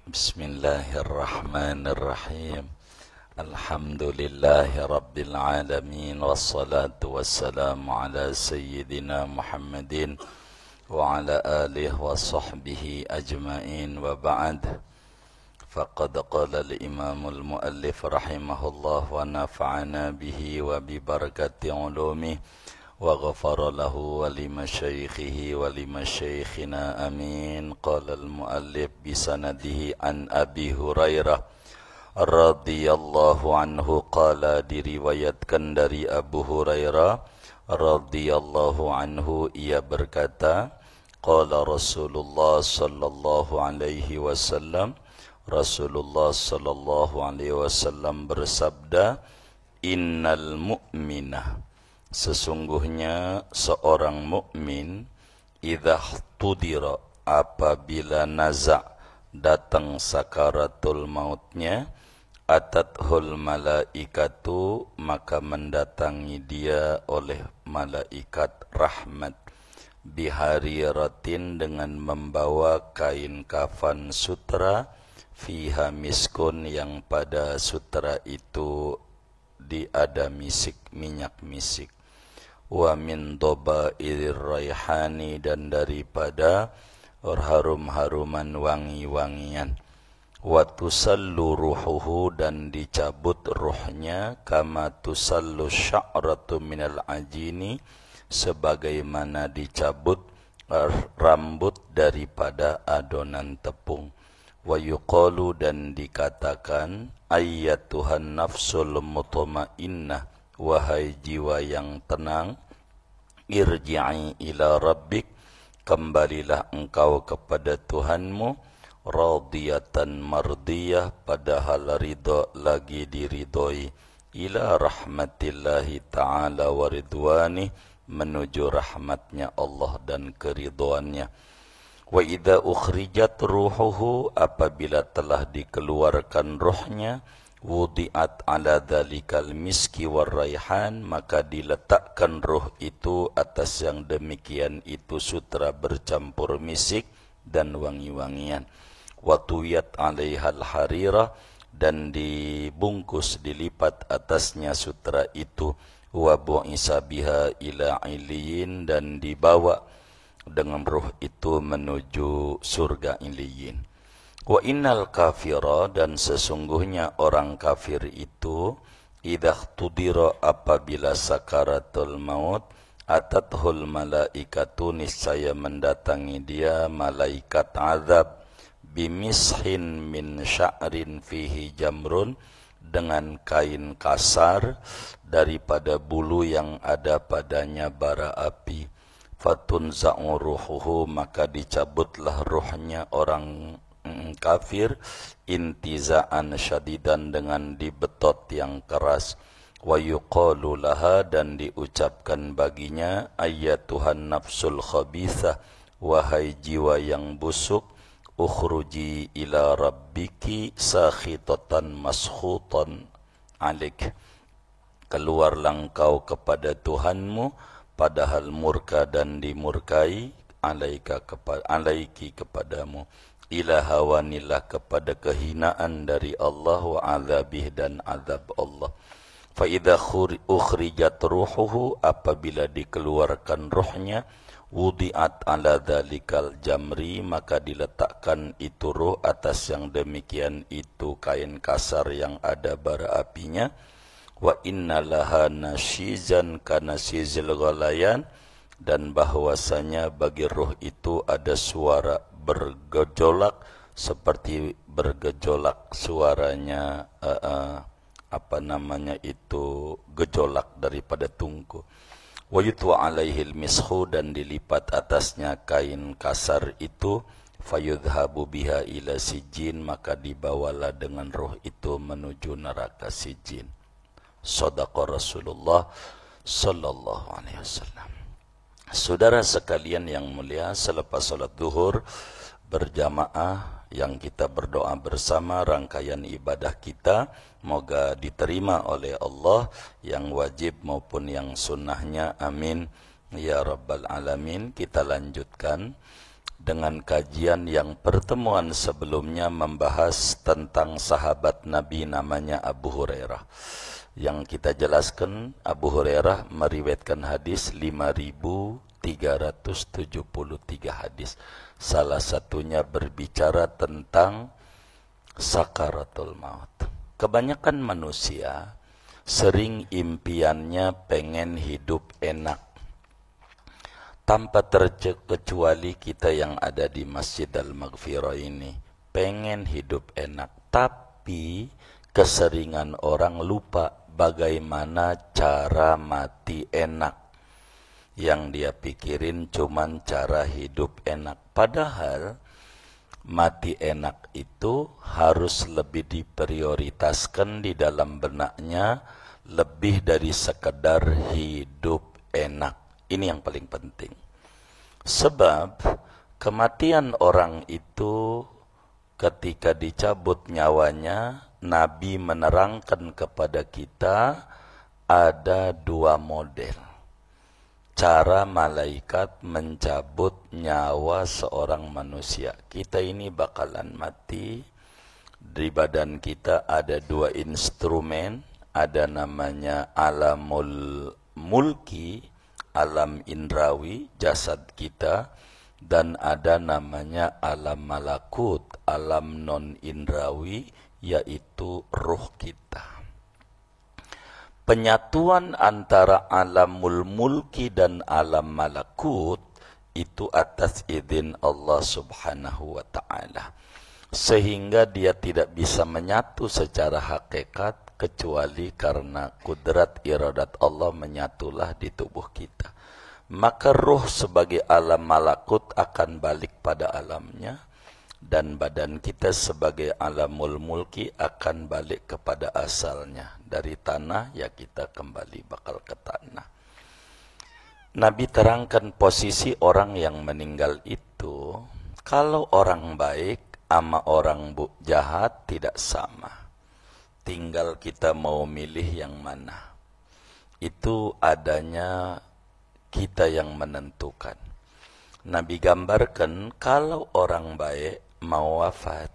Bismillahirrahmanirrahim. Alhamdulillahi rabbil alamin. Wassalatu wassalamu ala sayyidina Muhammadin wa ala alihi wa sahbihi ajma'in wa ba'd. Faqad qala al-imamul muallif rahimahullah wa nafa'ana bihi wa bi barakati ulumihi wa ghafara lahu wa limasyaikhihi wa limasyaikhina amin. Qala al-muallif bisanadihi an Abi Hurairah radhiyallahu anhu qala, diriwayatkan dari Abu Hurairah radhiyallahu anhu, ia berkata, qala Rasulullah sallallahu alaihi wasallam, Rasulullah sallallahu alaihi wasallam bersabda, innal mu'minah, sesungguhnya seorang mukmin, idza tudira, apabila naza', datang sakaratul mautnya, atathul malaikatu, maka mendatangi dia oleh malaikat rahmat, bihariratin, dengan membawa kain kafan sutra, fiha miskun, yang pada sutra itu ada misik, minyak misik, wa min doba'ir raihani, dan daripada harum-haruman wangi-wangian, wa tusallu ruhuhu, dan dicabut ruhnya, kama tusallu sya'ratu minal ajini, sebagaimana dicabut rambut daripada adonan tepung. Wa yuqalu, dan dikatakan, ayyatuhan nafsul mutmainnah, wahai jiwa yang tenang, irji'i ila rabbik, kembalilah engkau kepada Tuhanmu, radiyatan mardiyah, padahal ridha lagi diridhoi, ila rahmatillahi ta'ala wa ridwanih, menuju rahmatnya Allah dan keridhoannya. Wa idza ukhrijat ruhuhu, apabila telah dikeluarkan ruhnya, wudi'at ala dhalikal miski war raihan, maka diletakkan ruh itu atas yang demikian itu sutra bercampur misik dan wangi-wangian. Wa tuyat 'alaihal harira, dan dibungkus, dilipat atasnya sutra itu. Wa bu'isa biha ila iliyin, dan dibawa dengan ruh itu menuju surga iliyin. Wa innal kafira, dan sesungguhnya orang kafir itu, idza tudira, apabila sakaratul maut, atathul malaikatu, niscaya mendatangi dia malaikat azab, bimishin min sya'rin fihi jamrun, dengan kain kasar daripada bulu yang ada padanya bara api. Fatunza'u ruhuhu, maka dicabutlah ruhnya orang kafir, intiza'an syadidan, dengan dibetot yang keras. Wa yuqalu laha, dan diucapkan baginya, ayyatuhan nafsul khabithah, wahai jiwa yang busuk, ukhruji ila rabbiki sakhitatan maskhutan alik, keluarlah engkau kepada Tuhanmu, padahal murka dan dimurkai, alaiki kepadamu, ila hawanillah, kepada kehinaan dari Allah, wa azabih, dan azab Allah. Fa idza ukhrijat ruhuhu, apabila dikeluarkan ruhnya, wudi'at ala dhalikal jamri, maka diletakkan itu ruh atas yang demikian itu kain kasar yang ada bara apinya. Wa inna laha nashizan kanasizil ghalayan, dan bahwasanya bagi ruh itu ada suara bergejolak seperti bergejolak suaranya gejolak daripada tungku. Wa yutwa alaihil mishu, dan dilipat atasnya kain kasar itu, fayudhabu biha ila sijin, maka dibawalah dengan ruh itu menuju neraka sijin. Shadaqa Rasulullah sallallahu alaihi wasallam. Saudara sekalian yang mulia, selepas salat zuhur berjamaah yang kita berdoa bersama, rangkaian ibadah kita moga diterima oleh Allah, yang wajib maupun yang sunnahnya, amin ya rabbal alamin. Kita lanjutkan dengan kajian yang pertemuan sebelumnya membahas tentang sahabat Nabi namanya Abu Hurairah. Yang kita jelaskan, Abu Hurairah meriwayatkan hadis 5.373 hadis. Salah satunya berbicara tentang sakaratul maut. Kebanyakan manusia sering impiannya pengen hidup enak. Tanpa terkecuali kita yang ada di Masjid Al-Maghfirah ini pengen hidup enak, tapi keseringan orang lupa bagaimana cara mati enak. Yang dia pikirin cuman cara hidup enak. Padahal mati enak itu harus lebih diprioritaskan di dalam benaknya, lebih dari sekedar hidup enak. Ini yang paling penting. Sebab kematian orang itu ketika dicabut nyawanya, Nabi menerangkan kepada kita ada dua model. Cara malaikat mencabut nyawa seorang manusia. Kita ini bakalan mati. Di badan kita ada dua instrumen. Ada namanya alamul mulki, alam indrawi, jasad kita, dan ada namanya alam malakut, alam non indrawi, yaitu ruh kita. Penyatuan antara alamul mulki dan alam malakut itu atas izin Allah Subhanahu wa ta'ala. Sehingga dia tidak bisa menyatu secara hakikat kecuali karena kudrat iradat Allah menyatulah di tubuh kita. Maka ruh sebagai alam malakut akan balik pada alamnya, dan badan kita sebagai alamul mulki akan balik kepada asalnya. Dari tanah ya kita kembali bakal ke tanah. Nabi terangkan posisi orang yang meninggal itu. Kalau orang baik sama orang jahat tidak sama. Tinggal kita mau milih yang mana. Itu adanya kita yang menentukan. Nabi gambarkan kalau orang baik mau wafat,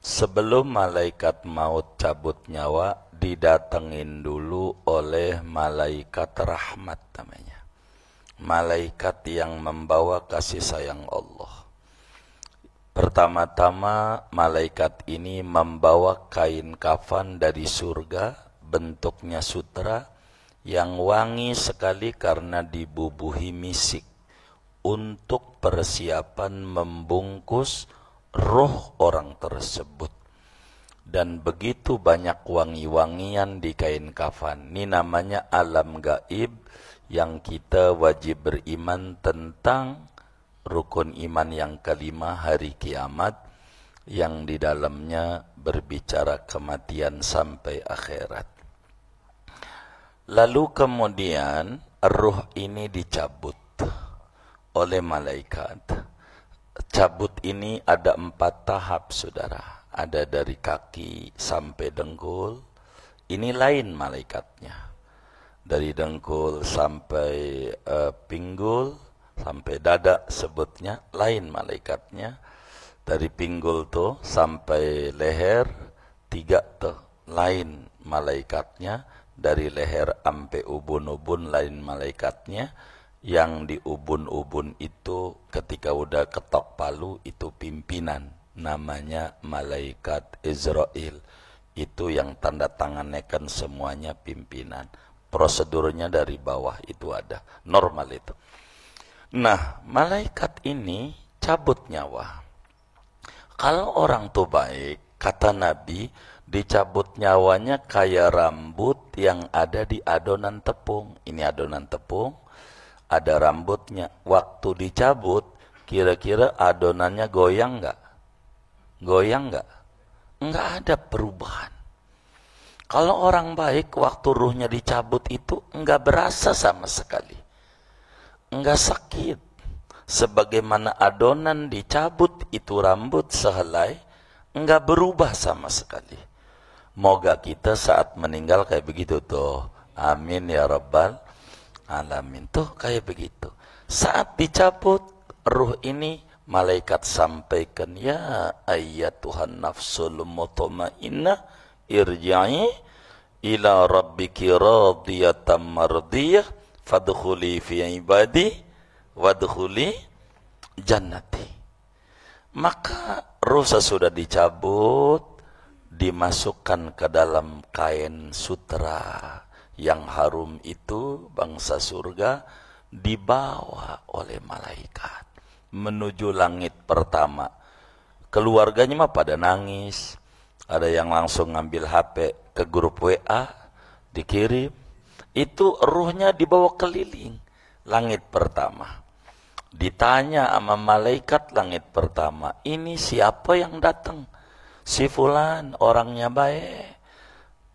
sebelum malaikat maut cabut nyawa, didatengin dulu oleh malaikat rahmat namanya. Malaikat yang membawa kasih sayang Allah. Pertama-tama malaikat ini membawa kain kafan dari surga, bentuknya sutra, yang wangi sekali karena dibubuhi misik, untuk persiapan membungkus roh orang tersebut. Dan begitu banyak wangi-wangian di kain kafan. Ini namanya alam gaib yang kita wajib beriman tentang rukun iman yang kelima, hari kiamat, yang di dalamnya berbicara kematian sampai akhirat. Lalu kemudian ruh ini dicabut oleh malaikat. Cabut ini ada 4 tahap, saudara. Ada dari kaki sampai dengkul. Ini lain malaikatnya. Dari dengkul sampai pinggul, sampai dada sebutnya, lain malaikatnya. Dari pinggul tuh sampai leher, 3 tuh, lain malaikatnya. Dari leher sampai ubun-ubun, lain malaikatnya. Yang di ubun-ubun itu ketika udah ketok palu itu pimpinan, namanya malaikat Israel. Itu yang tanda tangannya kan semuanya pimpinan. Prosedurnya dari bawah itu ada, normal itu. Nah, malaikat ini cabut nyawa. Kalau orang tuh baik, kata Nabi, dicabut nyawanya kayak rambut yang ada di adonan tepung. Ini adonan tepung, ada rambutnya. Waktu dicabut, kira-kira adonannya goyang nggak? Goyang nggak? Nggak ada perubahan. Kalau orang baik, waktu ruhnya dicabut itu nggak berasa sama sekali. Nggak sakit. Sebagaimana adonan dicabut itu rambut sehelai, nggak berubah sama sekali. Moga kita saat meninggal kayak begitu tuh. Amin ya rabbal alamin. Tuh kayak begitu. Saat dicabut, ruh ini Malaikat sampaikan, ya ayyatuhan nafsul mutmainnah irji'i ila rabbiki radiyatan mardiyah fadkhuli fi ibadi wadkhuli jannati. Maka ruh sesudah dicabut, dimasukkan ke dalam kain sutra yang harum itu, bangsa surga dibawa oleh malaikat menuju langit pertama. Keluarganya mah pada nangis, ada yang langsung ngambil HP ke grup WA, dikirim. Itu ruhnya dibawa keliling langit pertama. Ditanya sama malaikat langit pertama, ini siapa yang datang? Si fulan, orangnya baik,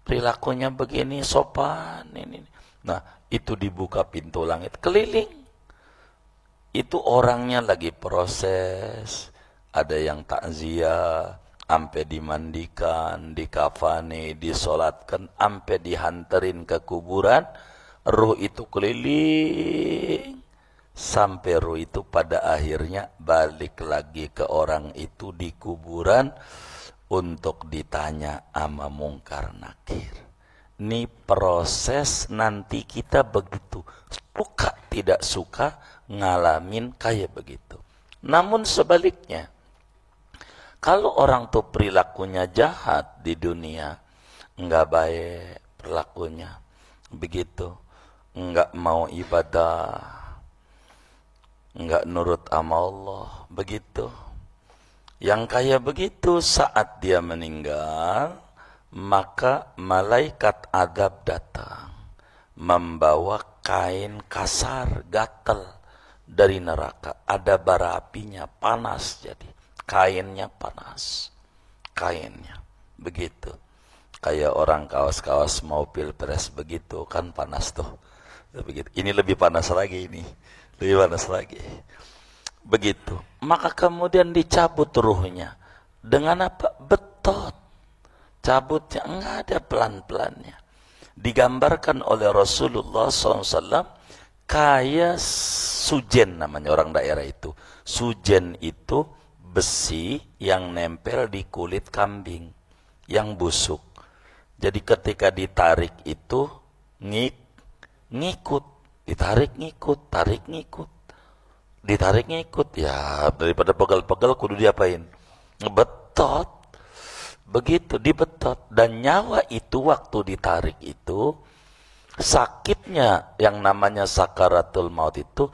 perilakunya begini, sopan, ini. Nah, itu dibuka pintu langit keliling. Itu orangnya lagi proses, ada yang takziah, sampai dimandikan, dikafani, disolatkan, sampai dihantarin ke kuburan. Ruh itu keliling sampai ruh itu pada akhirnya balik lagi ke orang itu di kuburan untuk ditanya ama mungkar nakir. Ini proses nanti kita begitu, suka tidak suka ngalamin kayak begitu. Namun sebaliknya, kalau orang tuh perilakunya jahat di dunia, enggak baik perilakunya, begitu, enggak mau ibadah, enggak nurut sama Allah, begitu. Yang kayak begitu saat dia meninggal, maka malaikat azab datang membawa kain kasar gatal dari neraka. Ada bara apinya, panas, jadi kainnya panas, kainnya begitu. Kayak orang kawas-kawas mau pilpres begitu kan, panas tuh begitu. Ini lebih panas lagi, ini lebih panas lagi begitu. Maka kemudian dicabut ruhnya dengan apa? Betot. Cabutnya enggak ada pelan-pelannya. Digambarkan oleh Rasulullah SAW kayak sujen, namanya orang daerah itu. Sujen itu besi yang nempel di kulit kambing yang busuk. Jadi ketika ditarik itu ngikut, ditarik ngikut, tarik ngikut, ditarik ngikut. Ya daripada pegel-pegel kudu diapain? Ngebetot. Begitu dibetot. Dan nyawa itu waktu ditarik itu, sakitnya yang namanya sakaratul maut itu,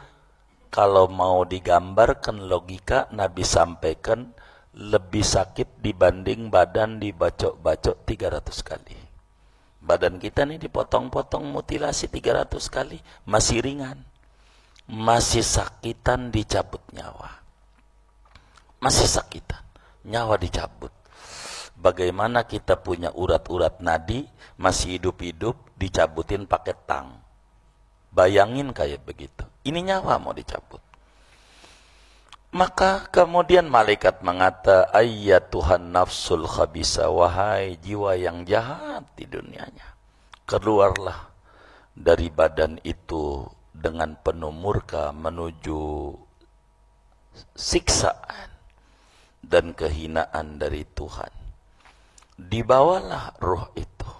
kalau mau digambarkan logika, Nabi sampaikan lebih sakit dibanding badan dibacok-bacok 300 kali. Badan kita nih dipotong-potong, mutilasi 300 kali, masih ringan. Masih sakitan dicabut nyawa. Masih sakitan, nyawa dicabut. Bagaimana kita punya urat-urat nadi, masih hidup-hidup, dicabutin pakai tang. Bayangin kayak begitu. Ini nyawa mau dicabut. Maka kemudian malaikat mengata, ayyatuhan nafsul khabisa, wahai jiwa yang jahat di dunianya, keluarlah dari badan itu dengan penuh murka menuju siksaan dan kehinaan dari Tuhan. Dibawalah ruh itu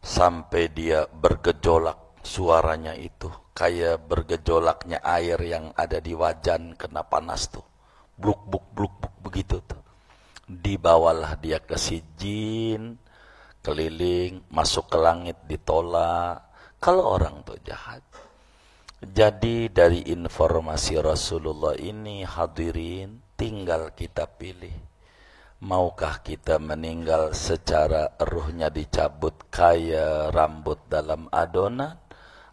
sampai dia bergejolak, suaranya itu kayak bergejolaknya air yang ada di wajan kena panas tuh, bluk bluk begitu tuh. Dibawalah dia ke sijin, keliling, masuk ke langit, ditolak. Kalau orang tuh jahat. Jadi dari informasi Rasulullah ini, hadirin, tinggal kita pilih. Maukah kita meninggal secara ruhnya dicabut kayak rambut dalam adonan,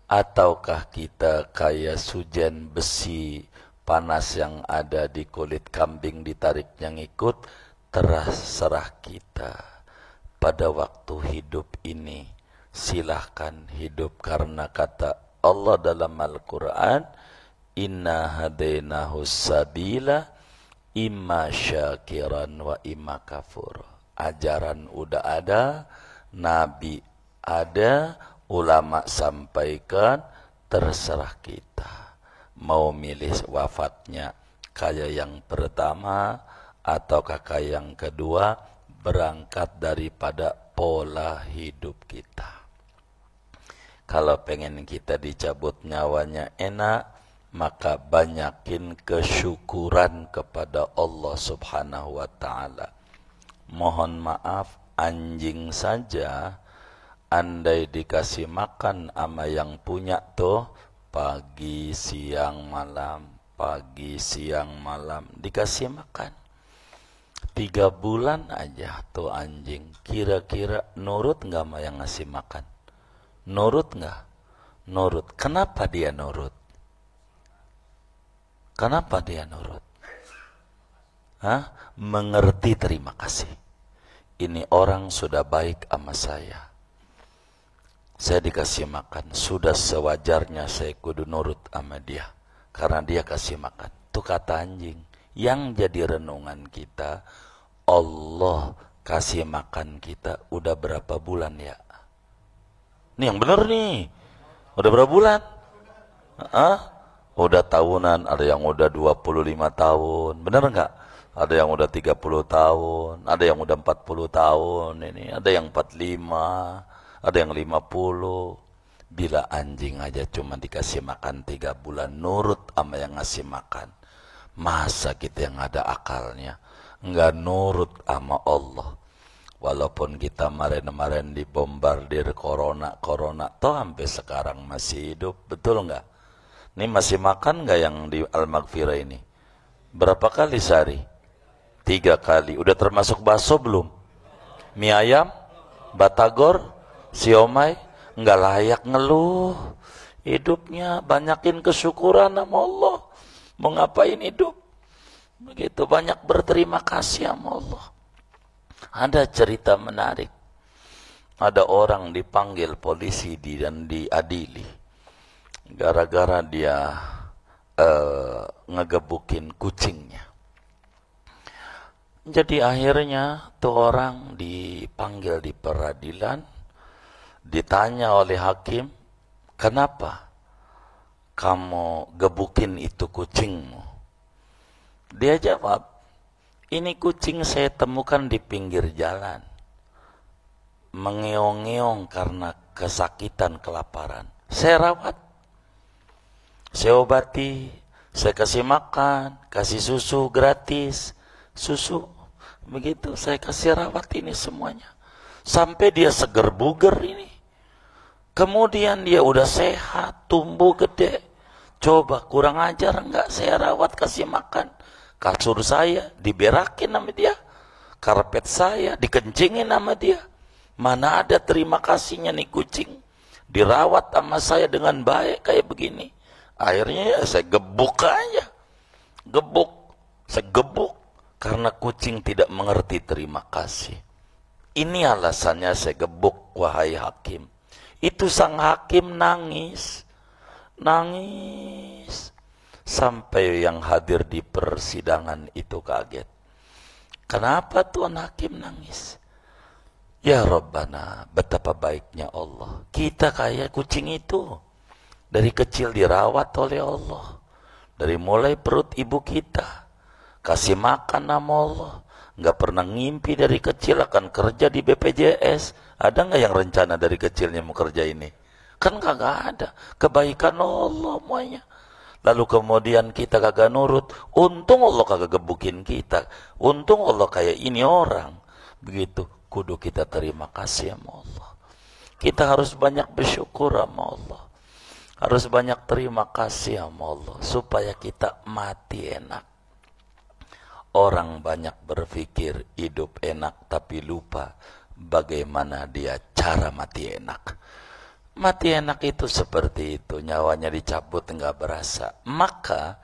ataukah kita kayak sujen besi panas yang ada di kulit kambing ditariknya ngikut? Terserah kita. Pada waktu hidup ini silahkan hidup, karena kata Allah dalam Al-Quran, inna hadainahu sabila imma syakiran wa imma kafur. Ajaran udah ada, Nabi ada, ulama sampaikan, terserah kita. Mau milih wafatnya Kaya yang pertama ataukah kaya yang kedua, berangkat daripada pola hidup kita. Kalau pengen kita dicabut nyawanya enak, maka banyakin kesyukuran kepada Allah Subhanahu wa ta'ala. Mohon maaf, anjing saja andai dikasih makan ama yang punya tuh pagi siang malam dikasih makan 3 bulan aja tuh anjing, kira-kira nurut nggak sama yang ngasih makan? Nurut nggak? Nurut. Kenapa dia nurut? Kenapa dia nurut? Mengerti terima kasih. Ini orang sudah baik sama saya dikasih makan, sudah sewajarnya saya kudu nurut sama dia karena dia kasih makan. Itu kata anjing. Yang jadi renungan kita, Allah kasih makan kita udah berapa bulan ya? Nih yang bener nih, udah berapa bulan? Udah tahunan, ada yang udah 25 tahun, bener nggak? Ada yang udah 30 tahun, ada yang udah 40 tahun, ini ada yang 45, ada yang 50. Bila anjing aja cuma dikasih makan 3 bulan, nurut sama yang ngasih makan. Masa kita yang ada akalnya nggak nurut sama Allah? Walaupun kita kemarin dibombardir corona, toh sampai sekarang masih hidup, betul nggak? Ini masih makan nggak yang di Al-Maghfirah ini? Berapa kali sehari? 3 kali. Udah termasuk bakso belum? Mie ayam, batagor, siomay, nggak layak ngeluh. Hidupnya banyakin kesyukuran sama Allah. Mau ngapain hidup? Begitu banyak berterima kasih sama Allah. Ada cerita menarik. Ada orang dipanggil polisi dan diadili gara-gara dia ngegebukin kucingnya. Jadi akhirnya tuh orang dipanggil di peradilan, ditanya oleh hakim, kenapa kamu gebukin itu kucingmu? Dia jawab, ini kucing saya temukan di pinggir jalan, mengeong-ngeong karena kesakitan, kelaparan. Saya rawat, saya obati, saya kasih makan, kasih susu gratis, susu. Begitu saya kasih rawat ini semuanya. Sampai dia seger buger ini. Kemudian dia udah sehat, tumbuh gede. Coba kurang ajar enggak saya rawat, kasih makan. Kasur saya diberakin sama dia. Karpet saya dikencingin sama dia. Mana ada terima kasihnya nih kucing. Dirawat sama saya dengan baik kayak begini. Akhirnya ya saya gebuk aja. Saya gebuk. Karena kucing tidak mengerti terima kasih. Ini alasannya saya gebuk, wahai hakim. Itu sang hakim nangis. Sampai yang hadir di persidangan itu kaget. Kenapa Tuan Hakim nangis? Ya Rabbana, betapa baiknya Allah. Kita kayak kucing itu. Dari kecil dirawat oleh Allah. Dari mulai perut ibu kita. Kasih makan sama Allah. Nggak pernah ngimpi dari kecil akan kerja di BPJS. Ada nggak yang rencana dari kecilnya mau kerja ini? Kan kagak ada. Kebaikan Allah semuanya. Lalu kemudian kita kagak nurut. Untung Allah kagak gebukin kita. Untung Allah kayak ini orang. Begitu. Kudu kita terima kasih sama Allah. Kita harus banyak bersyukur sama Allah. Harus banyak terima kasih sama Allah. Supaya kita mati enak. Orang banyak berpikir hidup enak tapi lupa bagaimana dia cara mati enak. Mati enak itu seperti itu, nyawanya dicabut enggak berasa. Maka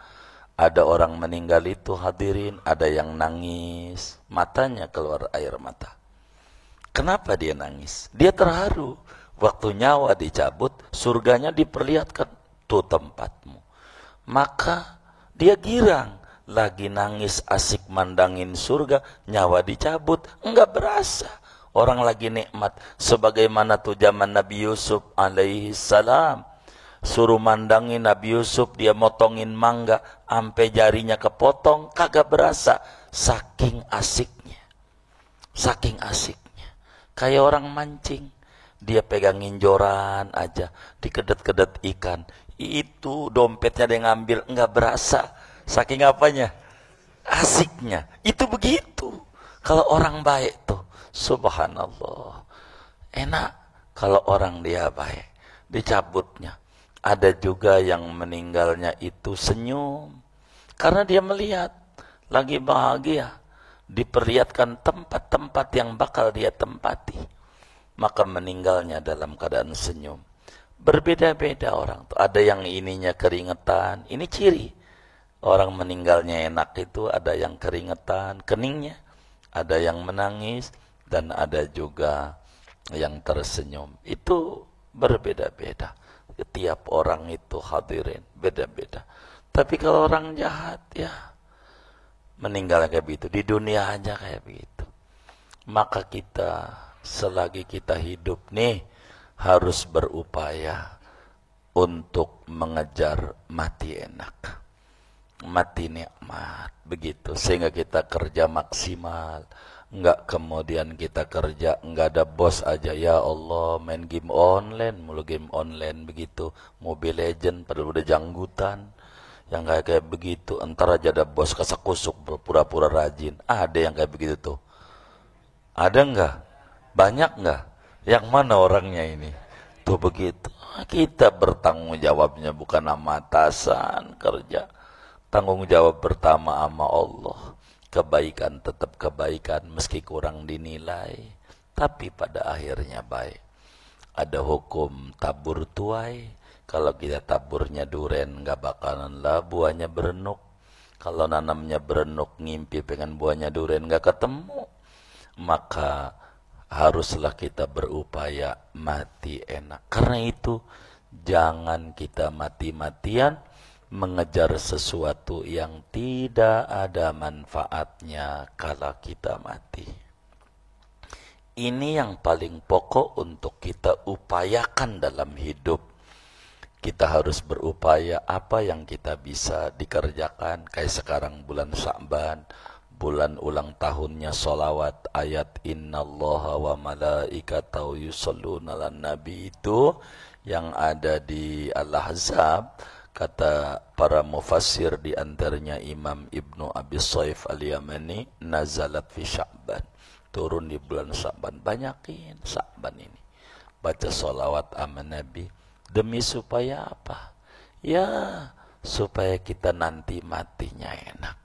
ada orang meninggal itu hadirin, ada yang nangis, matanya keluar air mata. Kenapa dia nangis? Dia terharu. Waktu nyawa dicabut, surganya diperlihatkan, tuh tempatmu. Maka dia girang. Lagi nangis asik mandangin surga, nyawa dicabut, enggak berasa. Orang lagi nikmat. Sebagaimana tuh zaman Nabi Yusuf alaihi salam. Suruh mandangin Nabi Yusuf, dia motongin mangga, ampe jarinya kepotong, kagak berasa. Saking asiknya. Saking asiknya. Kayak orang mancing. Dia pegangin joran aja, dikedet-kedet ikan. Itu dompetnya dia ngambil, enggak berasa. Saking apanya? Asiknya. Itu begitu. Kalau orang baik tuh, subhanallah. Enak kalau orang dia baik. Dicabutnya. Ada juga yang meninggalnya itu senyum. Karena dia melihat lagi bahagia. Diperlihatkan tempat-tempat yang bakal dia tempati. Maka meninggalnya dalam keadaan senyum. Berbeda-beda orang tuh. Ada yang ininya keringetan. Ini ciri. Orang meninggalnya enak itu ada yang keringetan, keningnya. Ada yang menangis. Dan ada juga yang tersenyum. Itu berbeda-beda. Setiap orang itu hadirin beda-beda. Tapi kalau orang jahat ya meninggal kayak begitu. Di dunia aja kayak begitu. Maka kita selagi kita hidup nih harus berupaya untuk mengejar mati enak. Mati nikmat. Begitu. Sehingga kita kerja maksimal. Enggak kemudian kita kerja, enggak ada bos aja. Ya Allah, main game online, mulu game online begitu. Mobile Legend, padahal udah janggutan. Yang kayak begitu, entar aja ada bos kasakusuk, pura-pura rajin. Ada yang kayak begitu tuh. Ada enggak? Banyak enggak? Yang mana orangnya ini? Tuh begitu. Kita bertanggung jawabnya bukan sama atasan kerja. Tanggung jawab pertama sama Allah. Kebaikan tetap kebaikan meski kurang dinilai, tapi pada akhirnya baik. Ada hukum tabur tuai. Kalau kita taburnya duren nggak bakalan lah buahnya berenuk. Kalau nanamnya berenuk ngimpi pengen buahnya duren nggak ketemu, maka haruslah kita berupaya mati enak. Karena itu jangan kita mati-matian mengejar sesuatu yang tidak ada manfaatnya kala kita mati. Ini yang paling pokok untuk kita upayakan dalam hidup. Kita harus berupaya apa yang kita bisa dikerjakan. Kayak sekarang bulan Sya'ban, bulan ulang tahunnya sholawat ayat innallaha wa malaikatahu yusholluna 'alan nabi itu yang ada di Al-Ahzab. Kata para mufassir di antaranya Imam Ibnu Abi Shaif Al-Yamani, nazalat fi Sya'ban. Turun di bulan Sya'ban. Banyakin Sya'ban ini. Baca sholawat sama Nabi. Demi supaya apa? Ya, supaya kita nanti matinya enak.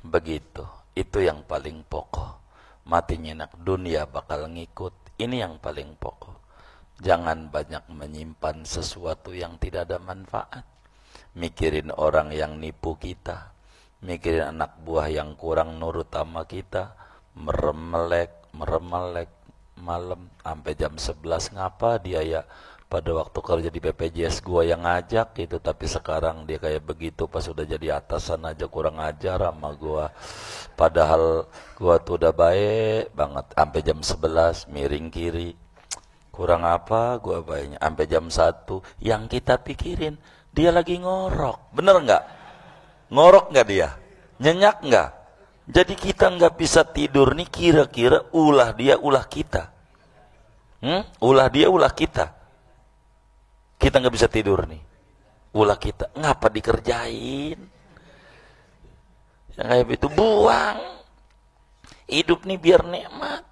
Begitu. Itu yang paling pokok. Matinya enak. Dunia bakal ngikut. Ini yang paling pokok. Jangan banyak menyimpan sesuatu yang tidak ada manfaat. Mikirin orang yang nipu kita. Mikirin anak buah yang kurang nurut sama kita. Meremelek malam. Sampai jam 11 ngapa dia ya. Pada waktu kerja di BPJS gua yang ngajak gitu. Tapi sekarang dia kayak begitu. Pas udah jadi atasan aja kurang ajar sama gua. Padahal gua tuh udah baik banget. Sampai jam 11 miring kiri. Kurang apa gua baiknya sampai jam 1 yang kita pikirin dia lagi ngorok. Bener nggak? Ngorok nggak dia? Nyenyak nggak? Jadi kita nggak bisa tidur nih kira-kira ulah dia ulah kita. Ulah dia ulah kita. Kita nggak bisa tidur nih. Ulah kita. Ngapa dikerjain? Yang kayak itu buang. Hidup nih biar nikmat.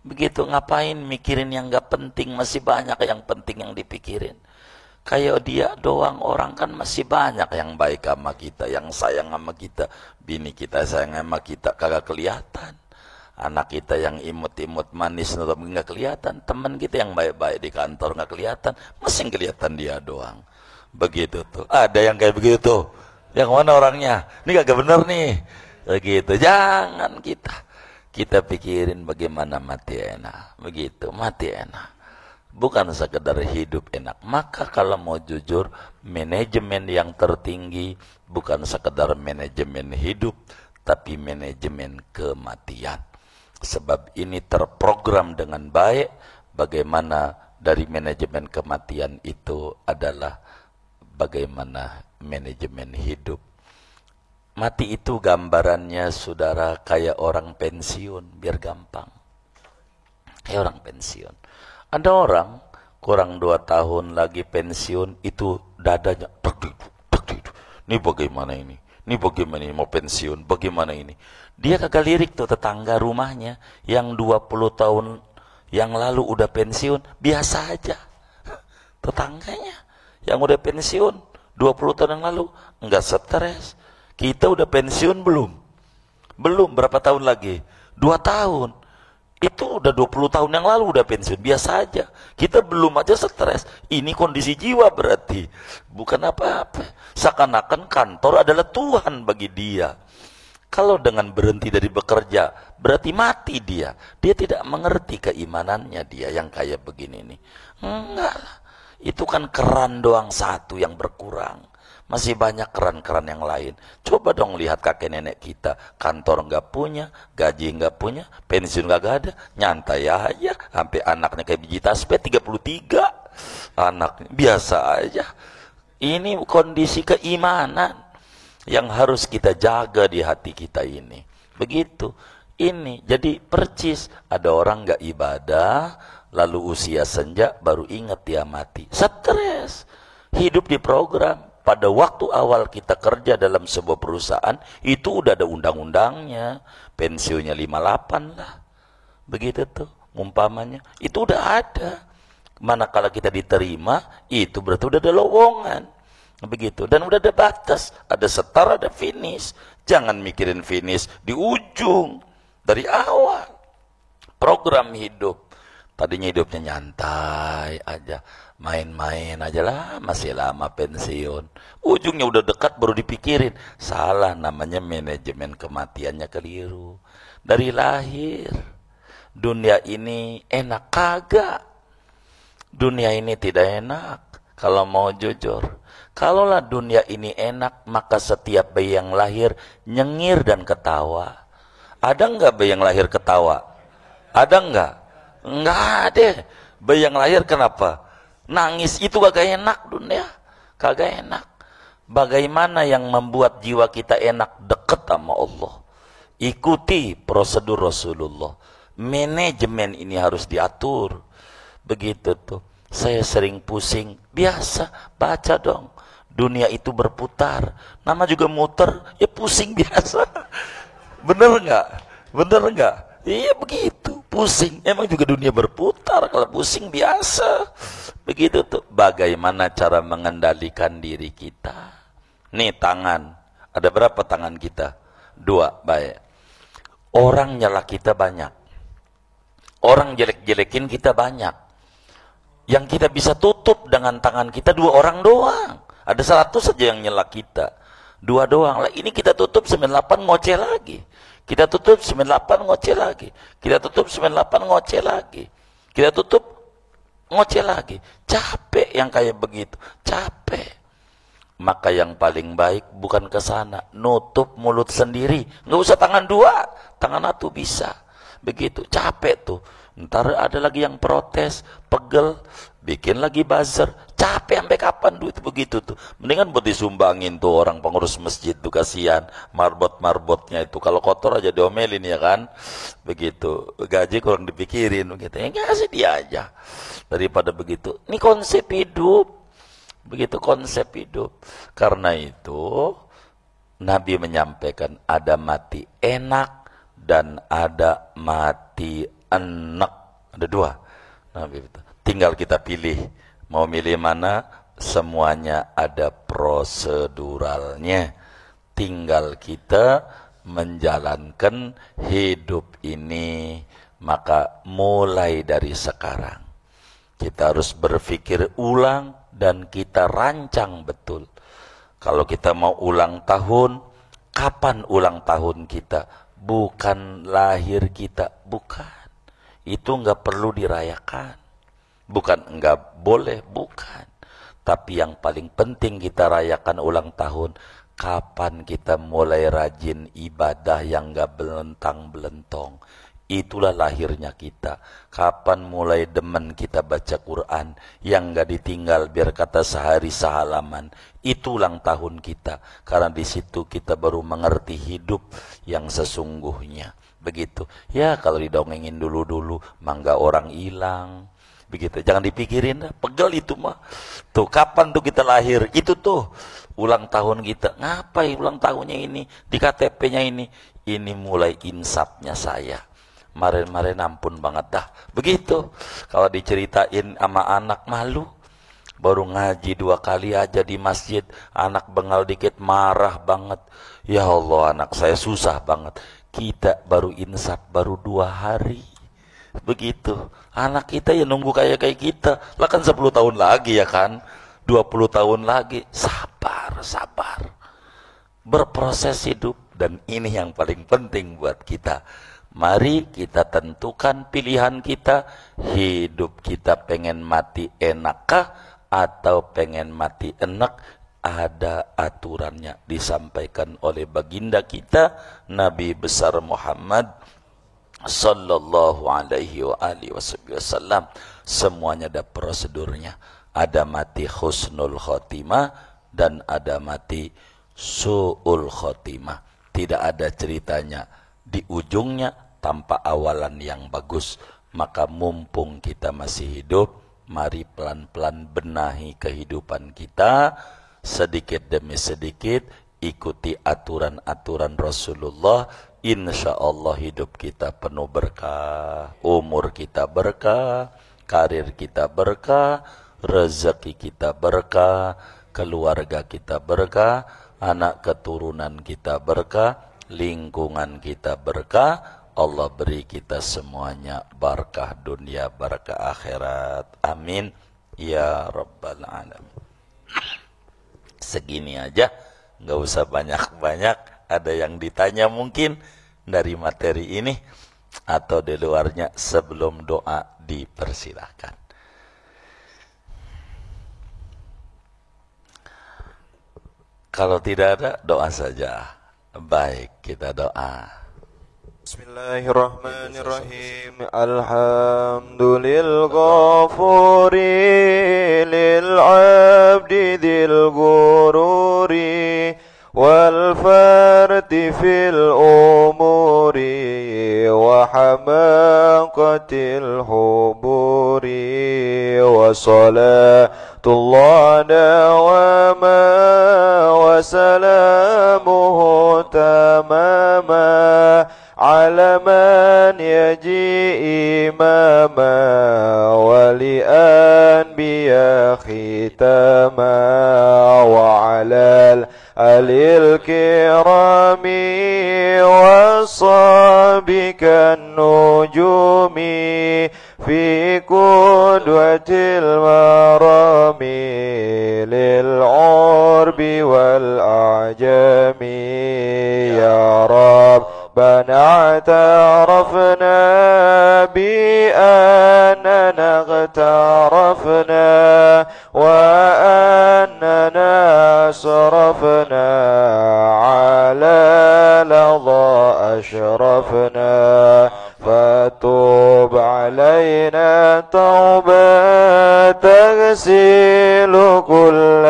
Begitu ngapain mikirin yang gak penting, masih banyak yang penting yang dipikirin. Kayak dia doang orang kan masih banyak yang baik sama kita, yang sayang sama kita. Bini kita sayang sama kita kagak kelihatan. Anak kita yang imut-imut manis gak kelihatan. Teman kita yang baik-baik di kantor gak kelihatan, masih kelihatan dia doang. Begitu tuh. Ada yang kayak begitu tuh. Yang mana orangnya? Ini kagak bener nih. Begitu. Jangan kita pikirin bagaimana mati enak. Begitu, mati enak. Bukan sekedar hidup enak. Maka kalau mau jujur, manajemen yang tertinggi bukan sekedar manajemen hidup, tapi manajemen kematian. Sebab ini terprogram dengan baik bagaimana dari manajemen kematian itu adalah bagaimana manajemen hidup. Mati itu gambarannya saudara kayak orang pensiun, biar gampang. Kayak orang pensiun. Ada orang kurang 2 tahun lagi pensiun, itu dadanya ini bagaimana ini? Ini bagaimana ini mau pensiun? Bagaimana ini? Dia kagak lirik tuh tetangga rumahnya yang 20 tahun yang lalu udah pensiun, biasa aja. Tetangganya yang udah pensiun 20 tahun yang lalu enggak stres. Kita udah pensiun belum? Belum, berapa tahun lagi? 2 tahun. Itu udah 20 tahun yang lalu udah pensiun, biasa aja. Kita belum aja stres. Ini kondisi jiwa berarti. Bukan apa-apa. Seakan-akan kantor adalah Tuhan bagi dia. Kalau dengan berhenti dari bekerja, berarti mati dia. Dia tidak mengerti keimanannya dia yang kayak begini nih. Enggak lah. Itu kan keran doang satu yang berkurang. Masih banyak keran-keran yang lain. Coba dong lihat kakek nenek kita. Kantor nggak punya, gaji nggak punya, pensiun nggak ada, nyantai aja. Sampai anaknya kayak biji tasbih 33. Anaknya biasa aja. Ini kondisi keimanan yang harus kita jaga di hati kita ini. Begitu. Ini jadi percis. Ada orang nggak ibadah, lalu usia senja baru ingat dia mati. Stres. Hidup di program. Pada waktu awal kita kerja dalam sebuah perusahaan, itu udah ada undang-undangnya. Pensiunnya 58 lah. Begitu tuh, umpamanya. Itu udah ada. Manakala kita diterima, itu berarti udah ada lowongan. Begitu. Dan udah ada batas. Ada start, ada finish. Jangan mikirin finish di ujung. Dari awal. Program hidup. Tadinya hidupnya nyantai aja. Main-main aja lah, masih lama pensiun. Ujungnya udah dekat baru dipikirin. Salah, namanya manajemen kematiannya keliru. Dari lahir, dunia ini enak kagak. Dunia ini tidak enak. Kalau mau jujur, kalaulah dunia ini enak, maka setiap bayi yang lahir nyengir dan ketawa. Ada enggak bayi yang lahir ketawa? Ada enggak? Enggak ada. Bayi yang lahir kenapa? Nangis. Itu kagak enak dunia. Kagak enak. Bagaimana yang membuat jiwa kita enak? Deket sama Allah. Ikuti prosedur Rasulullah. Manajemen ini harus diatur. Begitu tuh. Saya sering pusing. Biasa, baca dong. Dunia itu berputar. Nama juga muter, ya pusing biasa. Bener nggak? Bener nggak? Iya begitu, pusing. Emang juga dunia berputar, kalau pusing biasa. Begitu tuh. Bagaimana cara mengendalikan diri kita? Nih tangan. Ada berapa tangan kita? 2, baik. Orang nyala kita banyak. Orang jelek-jelekin kita banyak. Yang kita bisa tutup dengan tangan kita 2 orang doang. Ada 100 saja yang nyela kita. 2 doang. Lah ini kita tutup 98 ngoceh lagi. Kita tutup 98 ngoceh lagi. Kita tutup 98 ngoceh lagi. Kita tutup ngoceh lagi. Capek yang kayak begitu. Capek. Maka yang paling baik bukan ke sana. Nutup mulut sendiri. Nggak usah tangan 2. Tangan 1 bisa. Begitu. Capek tuh. Ntar ada lagi yang protes. Pegel. Bikin lagi buzzer. Capek sampai kapan duit begitu tuh. Mendingan buat disumbangin tuh orang pengurus masjid tuh, kasihan. Marbot-marbotnya itu. Kalau kotor aja diomelin ya kan. Begitu. Gaji kurang dipikirin. Begitu. Ya ngasih dia aja. Daripada begitu. Ini konsep hidup. Begitu konsep hidup. Karena itu Nabi menyampaikan ada mati enak dan ada mati enak. Ada 2. Nabi itu. Tinggal kita pilih. Mau milih mana? Semuanya ada proseduralnya. Tinggal kita menjalankan hidup ini. Maka mulai dari sekarang kita harus berpikir ulang dan kita rancang betul. Kalau kita mau ulang tahun, kapan ulang tahun kita? Bukan lahir kita, bukan. Itu enggak perlu dirayakan. Bukan enggak boleh, bukan. Tapi yang paling penting kita rayakan ulang tahun, kapan kita mulai rajin ibadah yang enggak belentang-belentong. Itulah lahirnya kita. Kapan mulai demen kita baca Quran yang gak ditinggal biar kata sehari sehalaman. Itu ulang tahun kita. Karena di situ kita baru mengerti hidup yang sesungguhnya. Begitu. Ya kalau didongengin dulu-dulu, mangga orang hilang. Begitu. Jangan dipikirin, pegel itu mah. Tuh kapan tuh kita lahir? Itu tuh ulang tahun kita. Ngapain ulang tahunnya ini? Di KTP-nya ini. Ini mulai insapnya saya. Kemarin-kemarin ampun banget dah. Begitu. Kalau diceritain sama anak malu. Baru ngaji 2 kali aja di masjid. Anak bengal dikit marah banget. Ya Allah, anak saya susah banget. Kita baru insaf baru 2 hari. Begitu. Anak kita ya nunggu kayak kita. Lah kan 10 tahun lagi ya kan. 20 tahun lagi. Sabar, sabar. Berproses hidup. Dan ini yang paling penting buat kita. Mari kita tentukan pilihan kita. Hidup kita pengen mati enakkah atau pengen mati enak? Ada aturannya disampaikan oleh baginda kita Nabi besar Muhammad sallallahu alaihi wa alihi wasallam. Semuanya ada prosedurnya. Ada mati husnul khotimah dan ada mati su'ul khotimah. Tidak ada ceritanya di ujungnya tanpa awalan yang bagus. Maka mumpung kita masih hidup, mari pelan-pelan benahi kehidupan kita. Sedikit demi sedikit ikuti aturan-aturan Rasulullah. Insya Allah hidup kita penuh berkah, umur kita berkah, karir kita berkah, rezeki kita berkah, keluarga kita berkah, anak keturunan kita berkah, lingkungan kita berkah. Allah beri kita semuanya barakah dunia, barakah akhirat. Amin ya rabbal alamin. Segini aja, nggak usah banyak-banyak. Ada yang ditanya mungkin dari materi ini atau di luarnya, sebelum doa dipersilahkan. Kalau tidak ada, doa saja. Baik, kita doa. Bismillahirrahmanirrahim. Alhamdulil ghafuri lil abdi dhil gururi wal farti fil umuri wa hamaqatil huburi wa salatullah dawama wa salamuhu tamama على من يجي إماما ولأنبياء ختاما وعلى الآل الكرام والصحب كالنجوم في قدوة المرام للعرب والأعجم يا رب ربنا اعترفنا بأننا اغترفنا وأننا أسرفنا على لظى أشرفنا فتوب علينا توبة تغسل كل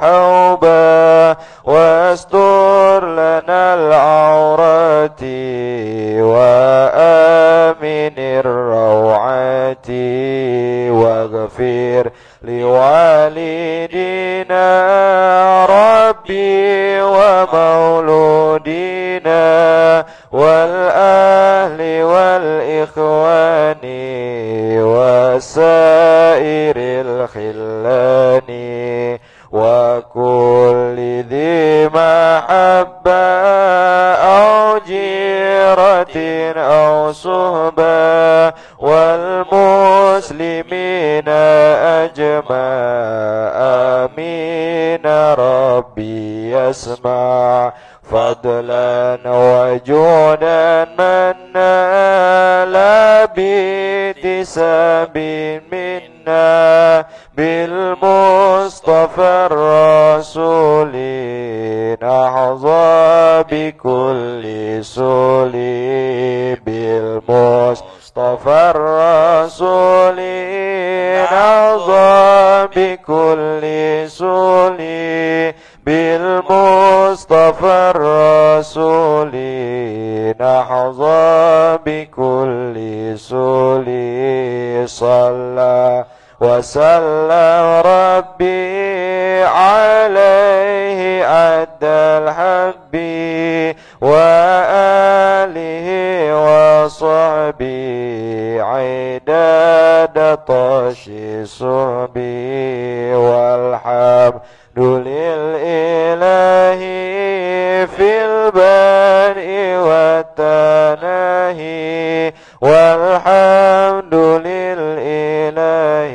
حوبة واستر لنا العورات وآمن الروعات واغفر لوالدينا ربي ومولودينا والأهل والإخوان وسائر الخلان وكل ذي محبة أو جيرة أو صحبة والمسلمين أجمع آمين ربي يسمع فضلا وجودا منا لا باتساب منا بالمصطفى الرسول نحظى بكل سولي بالمصطفى الرسول نحظى بكل سول بالمصطفى الرسول نحظى بكل سول صلى وسلم ربي عليه أدى الحب وآله وصحبه عداد طش صحبي والحمد لله في البدء والتناهي والحمد لله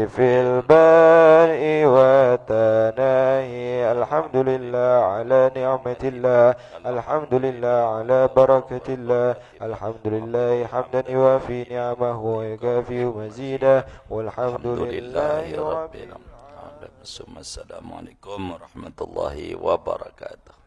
في البدء والتناهي الحمد لله على نعمة الله الحمد لله على بركة الله الحمد لله حمدا يوافي نعمه ويكافئ مزيده والحمد لله رب العالمين. Assalamualaikum warahmatullahi wabarakatuh.